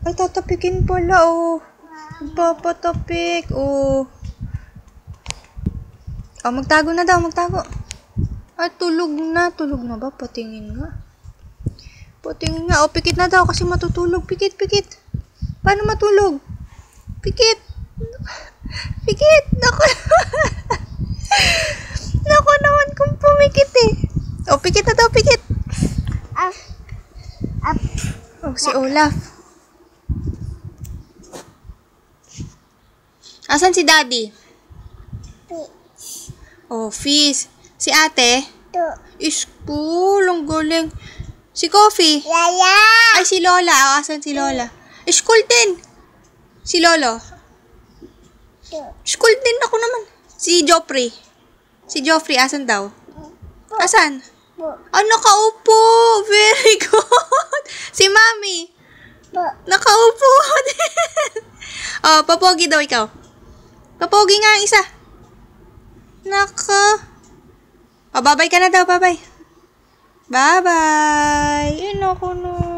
Ay, tatapikin pala, oh. Papatapik, oh. Oh, magtago na daw, magtago. Ay, tulog na. Tulog na ba? Patingin nga. Patingin nga. Oh, pikit na daw kasi matutulog. Pikit, pikit. Paano matulog? Pikit. Pikit. Naku. Naku naman kung pumikit eh. Oh, pikit na daw, pikit. Oh, si Olaf. Asan si Daddy? Oh, Fish. Si ate? School, ang galing. Si Coffee? Lala! Ay, si Lola. Oh, asan si Lola? School din. Si Lolo? School din ako naman. Si Joffrey? Si Joffrey, asan daw? Asan? Ah, nakaupo. Very good. Si Mami? Nakaupo din. Oh, papogi daw ikaw. Papogi nga ang isa. Naka. Oh, bye-bye ka na daw, bye-bye. Bye-bye. Naku no.